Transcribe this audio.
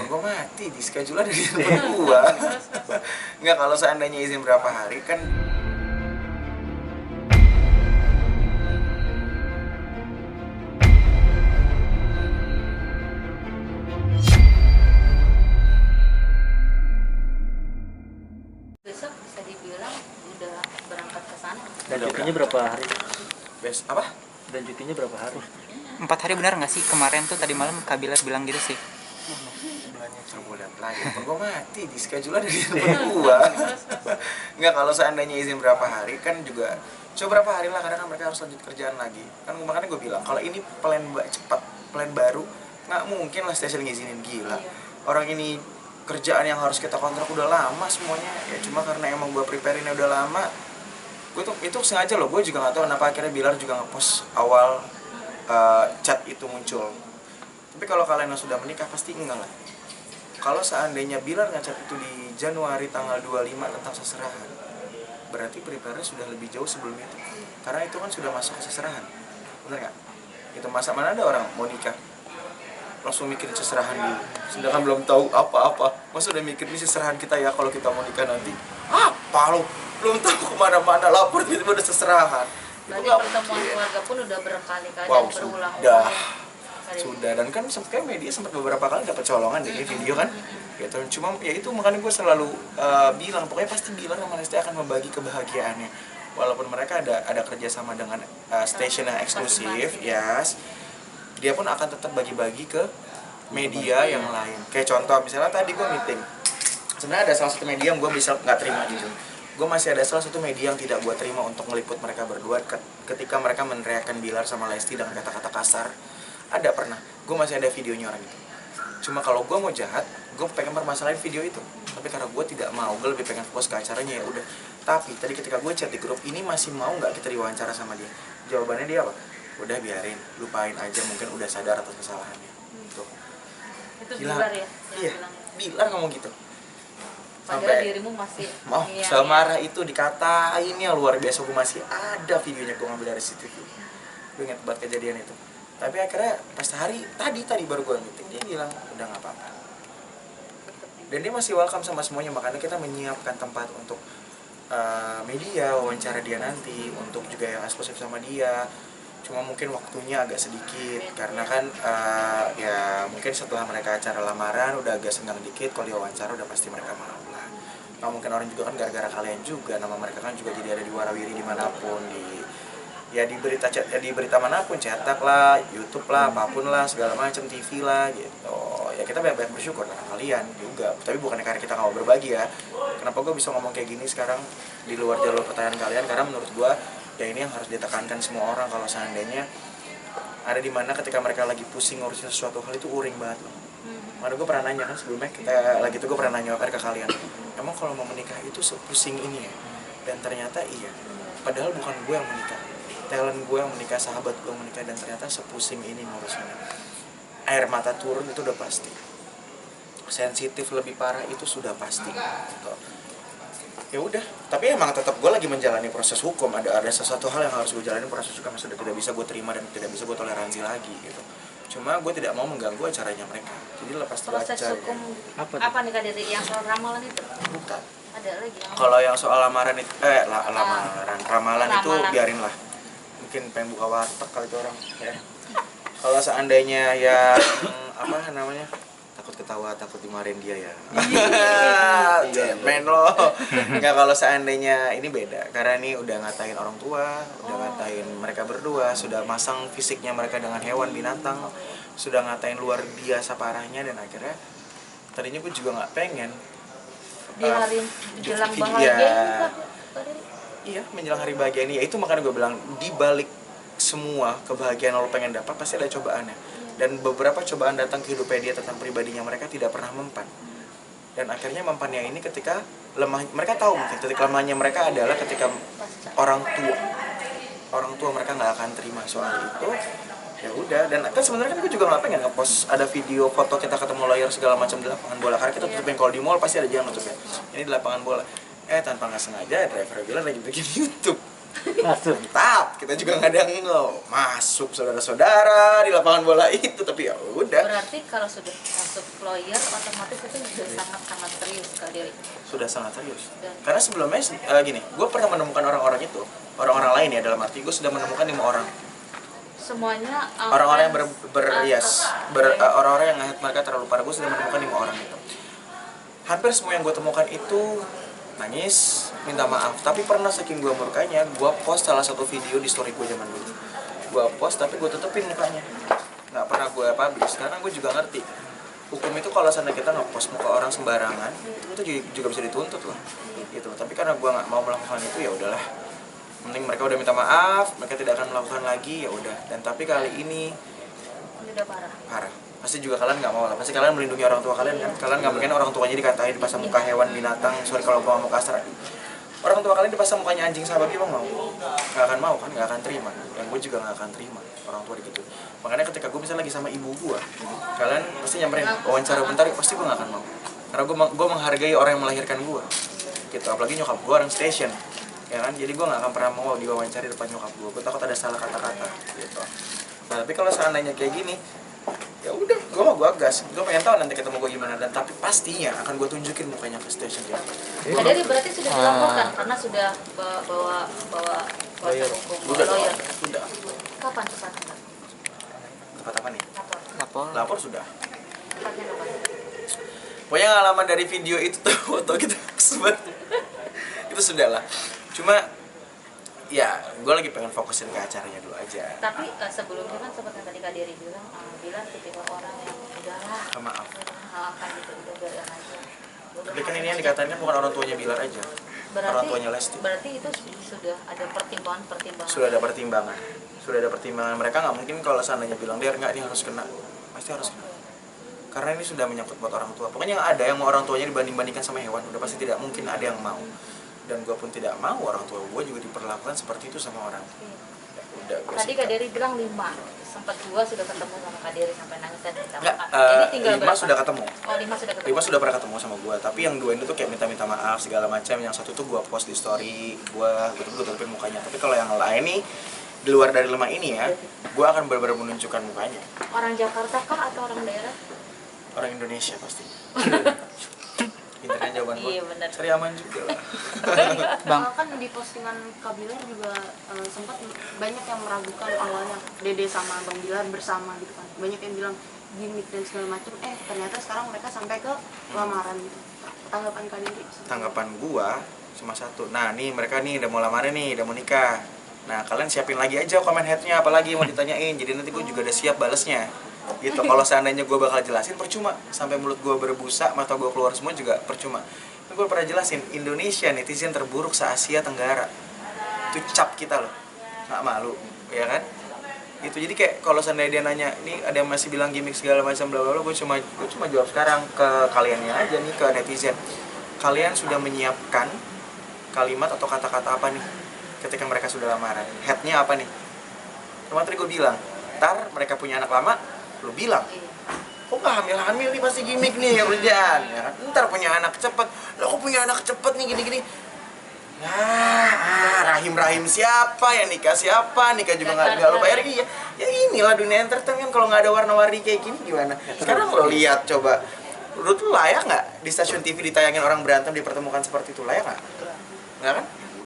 gue mati di scheduler dari berdua. Nggak, kalau seandainya izin berapa hari kan besok bisa dibilang udah berangkat ke sana. Dan cutinya berapa hari? apa? Dan cutinya berapa hari? 4 hari benar nggak sih? Kemarin tuh tadi malam Kak Bilar bilang gitu sih. Sebulannya sebulan lagi. Gue mati di scheduler dari berdua. Nggak, kalau seandainya izin berapa hari kan juga coba berapa hari lah, karena kan mereka harus lanjut kerjaan lagi. Kan makanya gue bilang kalau ini plan cepat, plan baru, nggak mungkin lah stasiun ngizinin, gila. Orang ini kerjaan yang harus kita kontrak udah lama semuanya, ya cuma karena emang gue prepare-nya udah lama. Gue tuh itu sengaja loh, gue juga nggak tahu kenapa akhirnya Bilar juga ngepost awal chat itu muncul. Tapi kalau kalian yang sudah menikah pasti enggak lah. Kalau seandainya Bilar ngechat itu di Januari tanggal 25 tentang seserahan, berarti prepare-nya sudah lebih jauh sebelum itu. Karena itu kan sudah masuk ke seserahan, bener nggak? Itu masa mana ada orang mau nikah langsung mikirin seserahan dulu, sedangkan belum tahu apa-apa. Masa udah mikir ini seserahan kita ya kalau kita mau nikah nanti? Apa lo? Belum tahu kemana-mana lapor tiba-tiba udah seserahan. Berarti pertemuan keluarga pun udah berkali-kali Wow, berulang-ulang. Sudah, dan kan kayak media sempat beberapa kali dapat colongan dari video kan gitu. Cuma ya itu makanya gue selalu bilang, pokoknya pasti Bilar sama Lesti akan membagi kebahagiaannya, walaupun mereka ada kerjasama dengan station yang eksklusif, yes, dia pun akan tetap bagi-bagi ke media yang lain. Kayak contoh misalnya tadi gue meeting, sebenarnya ada salah satu media yang gue bisa nggak terima gitu. Gue masih ada salah satu media yang tidak gue terima untuk meliput mereka berdua ketika mereka meneriakkan Bilar sama Lesti dengan kata-kata kasar. Ada pernah, gue masih ada videonya orang itu. Cuma kalau gue mau jahat, gue pengen permasalahin video itu. Tapi karena gue tidak mau, gue lebih pengen fokus ke acaranya, ya udah. Tapi tadi ketika gue chat di grup ini, masih mau nggak kita diwawancara sama dia? Jawabannya dia apa? Udah biarin, lupain aja, mungkin udah sadar atas kesalahannya. Tuh. Itu Gila. Bilar ya? Iya, Bilar ngomong gitu. Padahal dirimu masih semarah itu dikatain ya luar biasa. Gue masih ada videonya, gue ngambil dari CCTV. Gue ingat banget kejadian itu. Tapi akhirnya pas tadi baru gue meeting, dia bilang udah nggak apa-apa. Dan dia masih welcome sama semuanya, makanya kita menyiapkan tempat untuk media wawancara dia nanti, untuk juga yang eksklusif sama dia. Cuma mungkin waktunya agak sedikit karena kan ya mungkin setelah mereka acara lamaran udah agak senggang dikit, kalau diwawancara udah pasti mereka mau lah. Nah, mungkin orang juga kan gara-gara kalian juga, nama mereka kan juga jadi ada di warawiri dimanapun, di berita manapun, cetak lah, YouTube lah, apapun lah, segala macam, TV lah gitu. Ya kita banyak-banyak bersyukur karena kalian juga. Tapi bukannya karena kita nggak mau berbagi ya. Kenapa gue bisa ngomong kayak gini sekarang di luar jalur pertanyaan kalian? Karena menurut gue ya ini yang harus ditekankan semua orang, kalau seandainya ada di mana ketika mereka lagi pusing ngurusin sesuatu hal itu uring banget loh. Makanya gue pernah nanya kan sebelumnya kita lagi tuh, gue pernah nanya ke kalian, emang kalau mau menikah itu sepusing ini ya? Dan ternyata iya, padahal bukan gue yang menikah, talent gue yang menikah, sahabat gue yang menikah, dan ternyata sepusing ini ngurusinnya. Air mata turun itu udah pasti, sensitif lebih parah itu sudah pasti gitu. Ya udah, tapi emang tetap gue lagi menjalani proses hukum. Ada sesuatu hal yang harus gue jalani, proses hukum yang sudah tidak bisa gue terima dan tidak bisa gue toleransi lagi gitu. Cuma gue tidak mau mengganggu acaranya mereka, jadi lepas proses aja hukum ya. apa nih Kak dari yang soal ramalan itu? Bukan. Ada lagi yang Kalau yang soal lamaran itu ramalan itu biarin lah. Mungkin pengen buka warteg kali itu orang ya. Kalau seandainya ya apa namanya, takut ketawa, takut dimarahin dia ya. Cemen lo. Enggak, kalau seandainya ini beda, karena ini udah ngatain orang tua, udah ngatain mereka berdua, sudah masang fisiknya mereka dengan hewan binatang, sudah ngatain luar biasa parahnya, dan akhirnya tadinya gue juga nggak pengen di hari jelang bahagia ini Kak? Iya, menjelang hari bahagia ini, ya itu makanya gue bilang di balik semua kebahagiaan lo pengen dapat pasti ada cobaannya. Dan beberapa cobaan datang ke hidupnya dia tentang pribadinya mereka tidak pernah mempan. Dan akhirnya mempannya ini ketika lemah, mereka tahu mungkin titik lemahnya mereka adalah ketika orang tua mereka nggak akan terima soal itu. Ya udah, dan kan sebenarnya kan gue juga nggak pengen ngepost ada video foto kita ketemu lawyer segala macam di lapangan bola, karena kita tutupin kalau di mall pasti ada jalan tutupnya. Ini di lapangan bola. Tanpa nggak sengaja driver bilang lagi bikin YouTube. Masuk. Mantap, kita juga nggak ada masuk saudara-saudara di lapangan bola itu, tapi ya udah. Berarti kalau sudah masuk lawyer otomatis itu sudah sangat serius Kak Dery. Sudah sangat serius. Dan- Karena sebelumnya gini, gue pernah menemukan orang-orang itu, orang-orang lain ya, dalam arti gue sudah menemukan 5 orang. Semuanya Orang-orang yang offense, orang-orang yang ngeliat mereka terlalu parah, gue sudah menemukan 5 orang itu. Hampir semua yang gue temukan itu nangis, minta maaf. Tapi pernah saking gue murkanya, gue post salah satu video di story gue zaman dulu. Gue post tapi gue tutupin mukanya, nggak pernah gue publish karena gue juga ngerti hukum itu kalau sana kita ngepost muka orang sembarangan itu juga bisa dituntut lah gitu. Tapi karena gue nggak mau melakukan itu, ya udahlah, mending mereka udah minta maaf, mereka tidak akan melakukan lagi, ya udah. Dan tapi kali ini udah parah. pasti juga kalian nggak mau lah, pasti kalian melindungi orang tua kalian kan. Kalian nggak mungkin orang tuanya dikatain dipasang muka hewan binatang, sorry kalau gue mau kasar, orang tua kalian dipasang mukanya anjing sama babi, emang mau? Nggak akan mau kan, nggak akan terima. Dan gue juga nggak akan terima orang tua gitu. Makanya ketika gue misalnya lagi sama ibu gue, kalian pasti nyamperin wawancara bentar, pasti gue nggak akan mau. Karena gue menghargai orang yang melahirkan gue gitu, apalagi nyokap gue orang station ya kan. Jadi gue nggak akan pernah mau diwawancara depan nyokap gue takut ada salah kata-kata gitu. Nah, tapi kalau seandainya kayak gini, ya udah, gue gas. Gue pengen tahu nanti ketemu gue gimana, dan tapi pastinya akan gue tunjukin mukanya ke station dia. Kak Dery berarti sudah dilaporkan karena sudah bawa kuasa hukum, Udah, lawyer. sudah. Kapan tepatnya Kak? Tempat apa nih? Lapor. Lapor sudah. Tepatnya kapan? Pokoknya pengalaman dari video itu tuh foto kita sebut itu sudah lah. Cuma ya gue lagi pengen fokusin ke acaranya dulu aja. Tapi sebelumnya kan seperti yang tadi Kak Dery bilang ketika orang yang udahlah Maaf. maafkan gitu, udah biarin aja. Tapi kan ini yang dikatain kan bukan orang tuanya Bilar aja, orang tuanya Lesti. Berarti itu sudah ada pertimbangan. Sudah ada pertimbangan. Sudah ada pertimbangan. Mereka nggak mungkin kalau seandainya bilang dia nggak, dia harus kena, pasti harus kena. Karena ini sudah menyangkut buat orang tua. Pokoknya yang ada yang mau orang tuanya dibanding-bandingkan sama hewan, udah pasti tidak mungkin ada yang mau. Dan gue pun tidak mau orang tua gue juga diperlakukan seperti itu sama orang. Ya, udah. Tadi Kak Dery bilang 5, sempat 2 sudah ketemu sama Kak Dery sampai nangis dan minta Nggak, maaf. Jadi tinggal 5 berapa? sudah ketemu. Oh 5 sudah ketemu. 5 sudah pernah ketemu sama gue, tapi yang 2 ini tuh kayak minta-minta maaf segala macam. Yang satu tuh gue post di story, gue tutupin mukanya. Tapi kalau yang lain nih, di luar dari 5 ini ya, gue akan benar-benar menunjukkan mukanya. Orang Jakarta kah atau orang daerah? Orang Indonesia pasti. Pinternya jawaban gue. Iya, benar. Cari aman juga lah. Bang. Kan di postingan Kak Bilar juga sempat banyak yang meragukan awalnya Dede sama Bang Bilar bersama gitu kan. Banyak yang bilang gimmick dan segala macam. Ternyata sekarang mereka sampai ke lamaran gitu. Tanggapan Kak Dery? Tanggapan gua cuma satu. Nah, nih mereka nih udah mau lamaran nih, udah mau nikah. Nah, kalian siapin lagi aja komen headnya, apalagi mau ditanyain. Jadi nanti gua juga udah siap balesnya. Gitu. Kalau seandainya gua bakal jelasin percuma, sampai mulut gua berbusa, mata gua keluar semua juga percuma. Tapi gua pernah jelasin, Indonesia netizen terburuk se-Asia Tenggara. Itu cap kita loh. Nggak malu, ya kan? Itu jadi kayak kalau seandainya dia nanya, ini ada yang masih bilang gimmick segala macam bla bla bla, gue cuma jawab sekarang ke kaliannya aja nih, ke netizen. Kalian sudah menyiapkan kalimat atau kata-kata apa nih ketika mereka sudah lamaran? Headnya apa nih? Cuma tadi gue bilang, ntar mereka punya anak lama, lu bilang, kok nggak hamil nih pasti gimmick nih ya kerjaan, ya kan? Ntar punya anak cepet, lo kok punya anak cepet nih gini-gini. Rahim siapa ya, nikah siapa, nikah juga nggak lo bayar. Iya ya, inilah dunia entertainment. Kalau nggak ada warna-warni kayak gini gimana sekarang? Lo lihat coba, menurut lo layak nggak di stasiun TV ditayangin orang berantem dipertemukan seperti itu? Layak nggak kan?